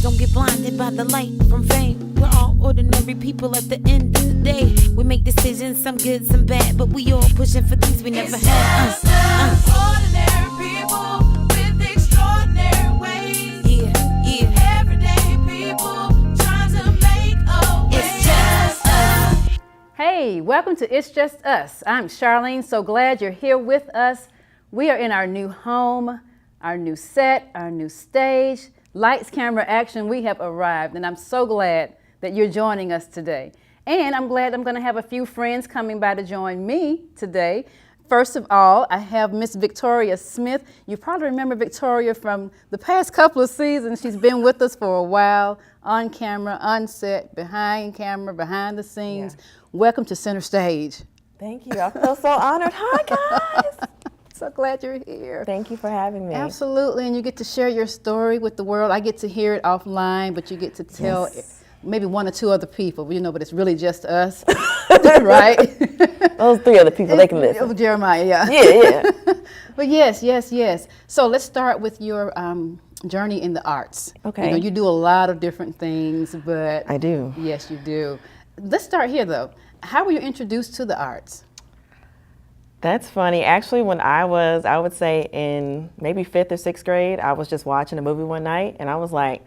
Don't get blinded by the light from fame. We're all ordinary people at the end of the day. We make decisions, some good, some bad, but we all pushing for things we never had. It's just ordinary people with extraordinary ways. Yeah. Everyday people trying to make a way. It's just us. Hey, welcome to It's Just Us. I'm Charlene, so glad you're here with us. We are in our new home, our new set, our new stage. Lights, camera, action, we have arrived, and I'm so glad that you're joining us today. And I'm glad I'm going to have a few friends coming by to join me today. First of all, I have Miss Victoria Smith. You probably remember Victoria from the past couple of seasons. She's been with us for a while, on camera, on set, behind camera, behind the scenes. Yeah. Welcome to Center Stage. Thank you. I feel so honored. Hi, guys. So glad you're here. Thank you for having me. Absolutely, and you get to share your story with the world. I get to hear it offline, but you get to tell maybe one or two other people, but it's really just us, right? Those three other people, they can listen. Jeremiah, yeah. Yeah. But yes. So let's start with your journey in the arts. Okay. You do a lot of different things, but... I do. Yes, you do. Let's start here, though. How were you introduced to the arts? That's funny. Actually, when I would say in maybe 5th or 6th grade, I was just watching a movie one night and I was like,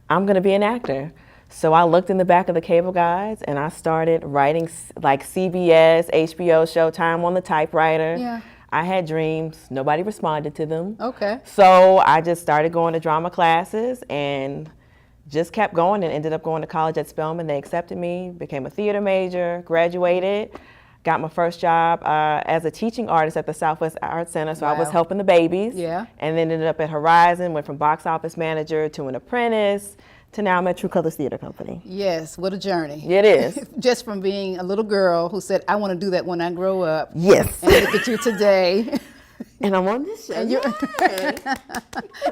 I'm going to be an actor. So I looked in the back of the cable guides and I started writing like CBS, HBO, Showtime on the typewriter. Yeah. I had dreams. Nobody responded to them. Okay. So I just started going to drama classes and just kept going and ended up going to college at Spelman. They accepted me, became a theater major, graduated. Got my first job as a teaching artist at the Southwest Arts Center, so Wow. I was helping the babies. Yeah. And then ended up at Horizon, went from box office manager to an apprentice, to now I'm at True Colors Theater Company. Yes, what a journey. It is. Just from being a little girl who said, I want to do that when I grow up. Yes. And look at you today. And I'm on this show. And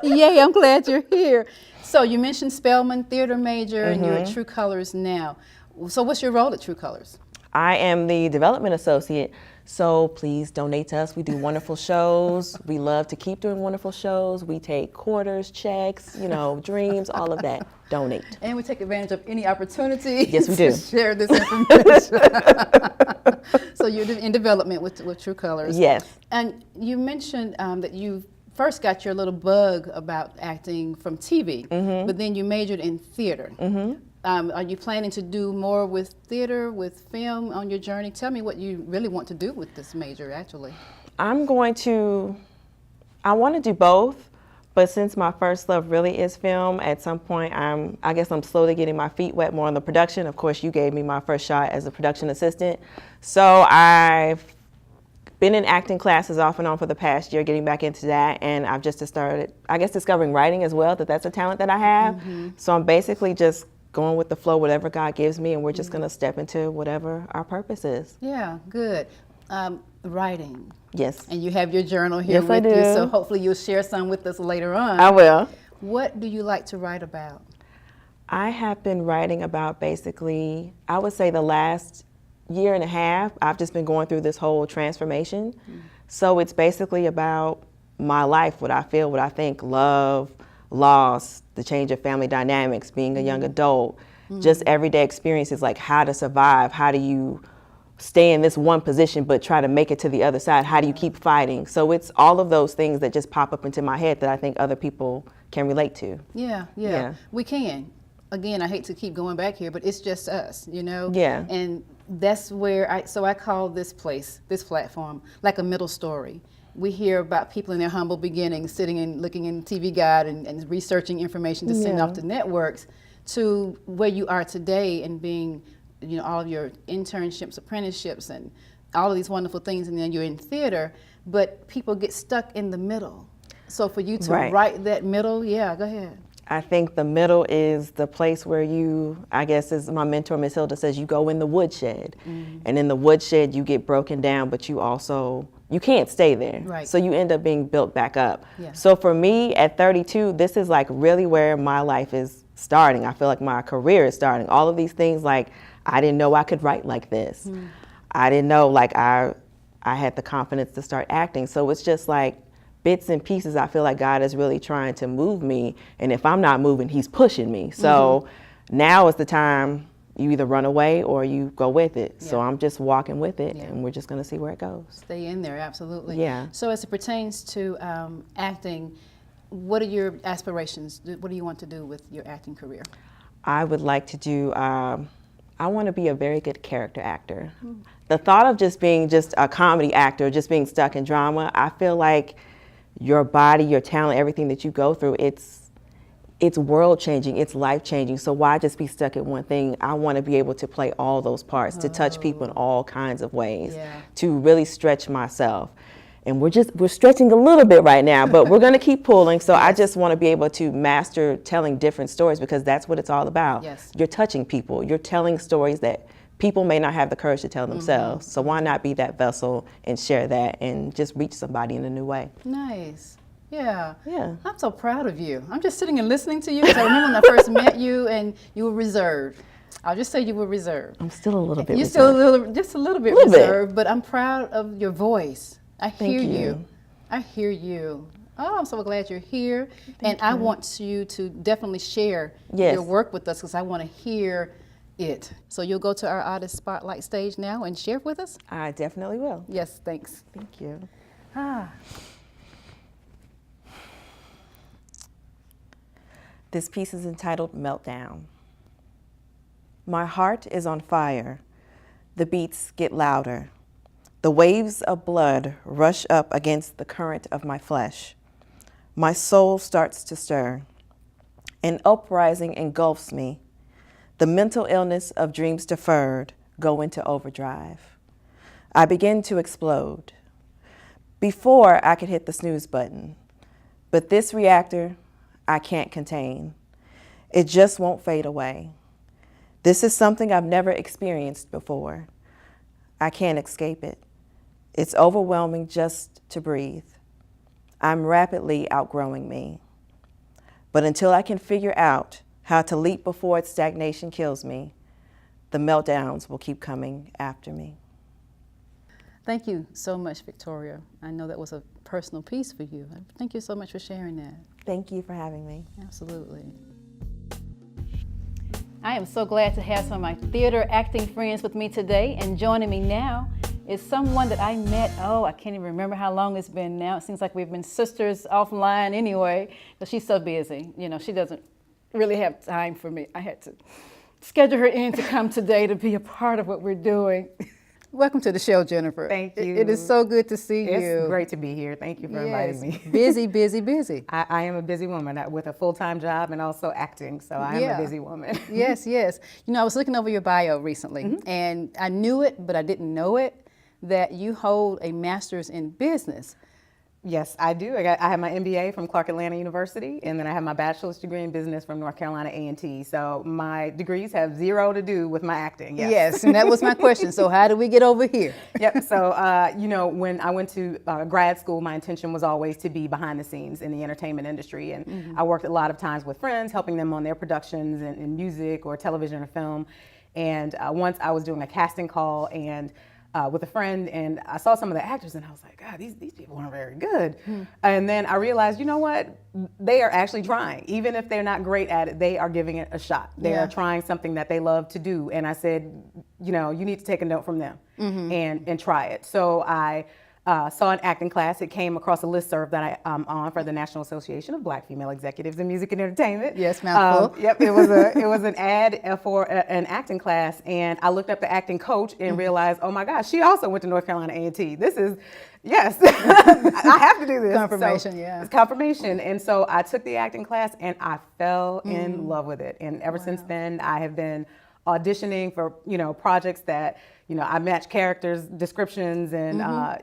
Yay, I'm glad you're here. So you mentioned Spelman, theater major, and you're at True Colors now. So what's your role at True Colors? I am the development associate, so please donate to us. We do wonderful shows. We love to keep doing wonderful shows. We take quarters, checks, dreams, all of that. Donate. And we take advantage of any opportunity Yes, we do. to share this information. So you're in development with True Colors. Yes. And you mentioned that you first got your little bug about acting from TV, but then you majored in theater. Are you planning to do more with theater, with film on your journey? Tell me what you really want to do with this major, actually. I want to do both, but since my first love really is film, at some point I guess I'm slowly getting my feet wet more on the production. Of course, you gave me my first shot as a production assistant. So I've been in acting classes off and on for the past year, getting back into that, and I've just started, I guess, discovering writing as well, that's a talent that I have. So I'm basically just going with the flow, whatever God gives me, and we're just going to step into whatever our purpose is. Yeah, good. Writing. Yes. And you have your journal here Yes, I with you, do. so hopefully you'll share some with us later on. I will. What do you like to write about? I have been writing about basically, I would say the last year and a half, I've just been going through this whole transformation. So it's basically about my life, what I feel, what I think, love, loss, the change of family dynamics, being a young adult, just everyday experiences like how to survive, how do you stay in this one position but try to make it to the other side, how do you keep fighting? So it's all of those things that just pop up into my head that I think other people can relate to. Yeah. We can. Again, I hate to keep going back here, but it's just us, Yeah. And that's where I call this platform, like a middle story. We hear about people in their humble beginnings, sitting and looking in TV Guide and researching information to send off to networks, to where you are today and being, all of your internships, apprenticeships, and all of these wonderful things, and then you're in theater, but people get stuck in the middle. So for you to write that middle, go ahead. I think the middle is the place where I guess as my mentor, Miss Hilda says, you go in the woodshed. And in the woodshed, you get broken down, but you can't stay there. Right. So you end up being built back up. Yeah. So for me at 32, this is like really where my life is starting. I feel like my career is starting. All of these things, like I didn't know I could write like this. I didn't know I had the confidence to start acting. So it's just like bits and pieces, I feel like God is really trying to move me. And if I'm not moving, he's pushing me. So now is the time you either run away or you go with it. So I'm just walking with it, and we're just going to see where it goes. Stay in there, absolutely. Yeah. So as it pertains to acting, what are your aspirations? What do you want to do with your acting career? I would like to do, I want to be a very good character actor. The thought of just being just a comedy actor, just being stuck in drama, I feel like your body, your talent, everything that you go through, it's world changing, it's life changing. So why just be stuck at one thing? I want to be able to play all those parts, to touch people in all kinds of ways, to really stretch myself. And we're stretching a little bit right now, but we're going to keep pulling. So I just want to be able to master telling different stories, because that's what it's all about. Yes. You're touching people. You're telling stories that people may not have the courage to tell themselves. So why not be that vessel and share that and just reach somebody in a new way? Nice. Yeah. Yeah. I'm so proud of you. I'm just sitting and listening to you, because I remember when I first met you and you were reserved. I'll just say you were reserved. I'm still a little bit You're reserved. just a little bit reserved, but I'm proud of your voice. I hear you. I hear you. Oh, I'm so glad you're here. And I want you to definitely share your work with us, because I want to hear it. So you'll go to our Artist Spotlight stage now and share with us? I definitely will. Yes, thanks. Thank you. This piece is entitled Meltdown. My heart is on fire. The beats get louder. The waves of blood rush up against the current of my flesh. My soul starts to stir. An uprising engulfs me. The mental illness of dreams deferred go into overdrive. I begin to explode. Before I could hit the snooze button, but this reactor I can't contain. It just won't fade away. This is something I've never experienced before. I can't escape it. It's overwhelming just to breathe. I'm rapidly outgrowing me. But until I can figure out how to leap before its stagnation kills me, the meltdowns will keep coming after me. Thank you so much, Victoria. I know that was a personal piece for you. Thank you so much for sharing that. Thank you for having me. Absolutely. I am so glad to have some of my theater acting friends with me today, and joining me now is someone that I met, I can't even remember how long it's been now. It seems like we've been sisters offline anyway, but she's so busy. You know, she doesn't really have time for me. I had to schedule her in to come today to be a part of what we're doing. Welcome to the show, Jennifer. Thank you. It is so good to see you. It's great to be here. Thank you for inviting me. Busy, busy, busy. I am a busy woman with a full-time job and also acting, so I am a busy woman. Yes, yes. You know, I was looking over your bio recently, and I knew it, but I didn't know it, that you hold a master's in business. Yes, I do. I have my MBA from Clark Atlanta University, and then I have my bachelor's degree in business from North Carolina A&T. So my degrees have zero to do with my acting. Yes, and that was my question. So how do we get over here? Yep. So, you know, when I went to grad school, my intention was always to be behind the scenes in the entertainment industry. And I worked a lot of times with friends, helping them on their productions in music or television or film. And once I was doing a casting call and with a friend, and I saw some of the actors, and I was like, God, these people aren't very good. And then I realized, you know what? They are actually trying. Even if they're not great at it, they are giving it a shot. They are trying something that they love to do. And I said, you know, you need to take a note from them and try it. So I saw an acting class. It came across a listserv that I'm on for the National Association of Black Female Executives in Music and Entertainment. Yes, mouthful. Yep, it was an ad for an acting class, and I looked up the acting coach and realized, oh my gosh, she also went to North Carolina A&T. This is, yes, I have to do this. Confirmation, so, yeah. It's confirmation, and so I took the acting class, and I fell in love with it. And ever since then, I have been auditioning for, you know, projects that, you know, I match characters, descriptions, and,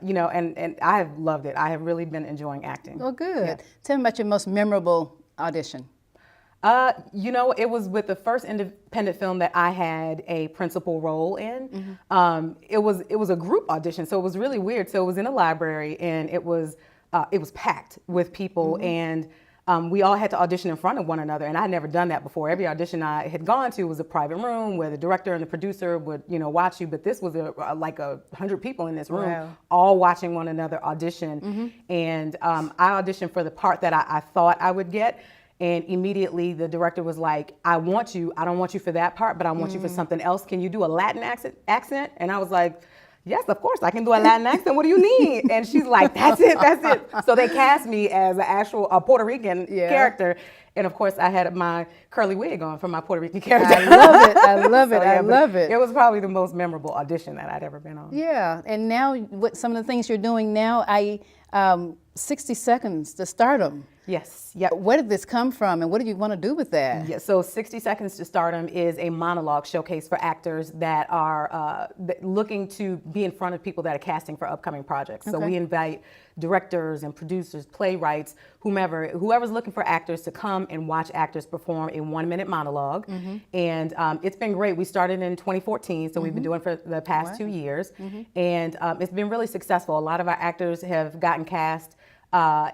you know, and I have loved it. I have really been enjoying acting. Oh, good. Yeah. Tell me about your most memorable audition. You know, it was with the first independent film that I had a principal role in. It was a group audition, so it was really weird. So it was in a library, and it was packed with people, and we all had to audition in front of one another, and I had never done that before. Every audition I had gone to was a private room where the director and the producer would, watch you. But this was like 100 people in this room, Wow. all watching one another audition. And I auditioned for the part that I thought I would get. And immediately the director was like, I want you. I don't want you for that part, but I want you for something else. Can you do a Latin accent? And I was like, yes, of course, I can do a Latin accent. What do you need? And she's like, that's it. So they cast me as a Puerto Rican character. And of course, I had my curly wig on for my Puerto Rican character. I love it. I love it. So, yeah, I love it. It was probably the most memorable audition that I'd ever been on. Yeah, and now what some of the things you're doing now, 60 Seconds to Stardom. Yes. Yep. Where did this come from, and what do you want to do with that? Yeah, so 60 Seconds to Stardom is a monologue showcase for actors that are looking to be in front of people that are casting for upcoming projects. So we invite directors and producers, playwrights, whoever's looking for actors to come and watch actors perform a 1-minute monologue. And it's been great. We started in 2014, so we've been doing it for the past 2 years. And it's been really successful. A lot of our actors have gotten cast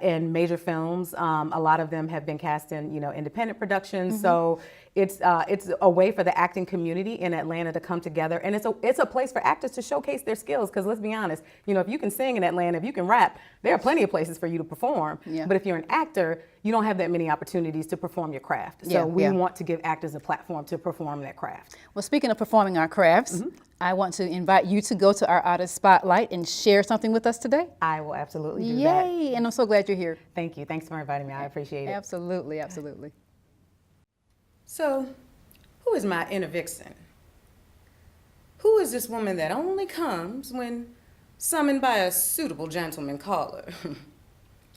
in major films. A lot of them have been cast in, independent productions. So it's a way for the acting community in Atlanta to come together, and it's a place for actors to showcase their skills. Because let's be honest, if you can sing in Atlanta, if you can rap, there are plenty of places for you to perform. Yeah. But if you're an actor, you don't have that many opportunities to perform your craft. So we want to give actors a platform to perform their craft. Well, speaking of performing our crafts, I want to invite you to go to our Artist Spotlight and share something with us today. I will absolutely do that. Yay! And I'm so glad you're here. Thank you. Thanks for inviting me. I appreciate it. Absolutely, absolutely. So, who is my inner vixen? Who is this woman that only comes when summoned by a suitable gentleman caller?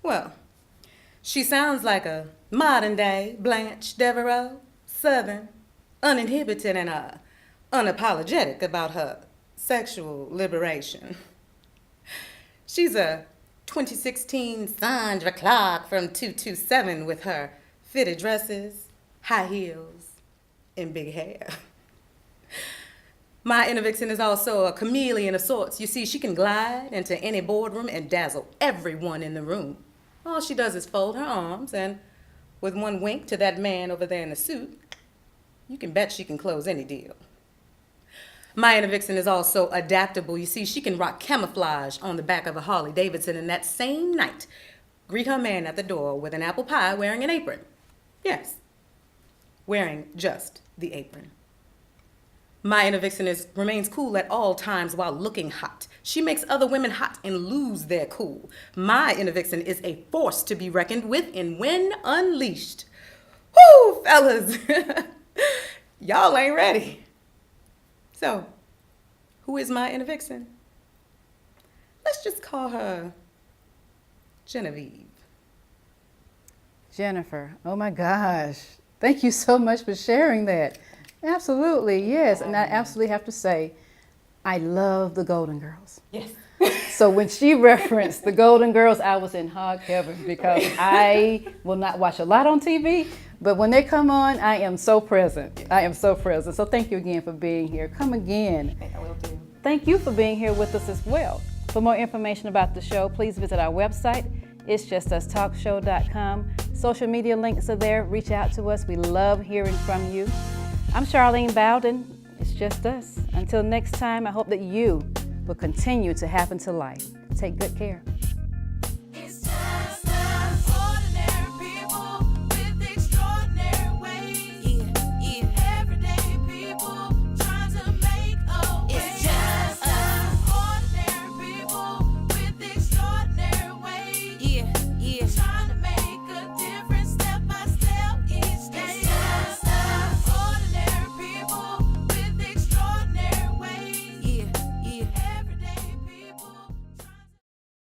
Well, she sounds like a modern-day Blanche Devereaux, Southern, uninhibited and unapologetic about her sexual liberation. She's a 2016 Sandra Clark from 227 with her fitted dresses, high heels, and big hair. My inner vixen is also a chameleon of sorts. You see, she can glide into any boardroom and dazzle everyone in the room. All she does is fold her arms, and with one wink to that man over there in the suit, you can bet she can close any deal. My inner vixen is also adaptable. You see, she can rock camouflage on the back of a Harley Davidson, and that same night greet her man at the door with an apple pie wearing an apron. Yes, wearing just the apron. My inner vixen remains cool at all times while looking hot. She makes other women hot and lose their cool. My inner vixen is a force to be reckoned with, and when unleashed, whoo, fellas, y'all ain't ready. So, who is my inner vixen? Let's just call her Genevieve. Jennifer, oh my gosh. Thank you so much for sharing that. Absolutely, yes. And I absolutely have to say, I love the Golden Girls. Yes. So when she referenced the Golden Girls, I was in hog heaven because I will not watch a lot on TV, but when they come on, I am so present. I am so present. So thank you again for being here. Come again. I will do. Thank you for being here with us as well. For more information about the show, please visit our website, it'sjustustalkshow.com. Social media links are there. Reach out to us. We love hearing from you. I'm Charlene Bowden. It's just us. Until next time, I hope that you will continue to happen to life. Take good care.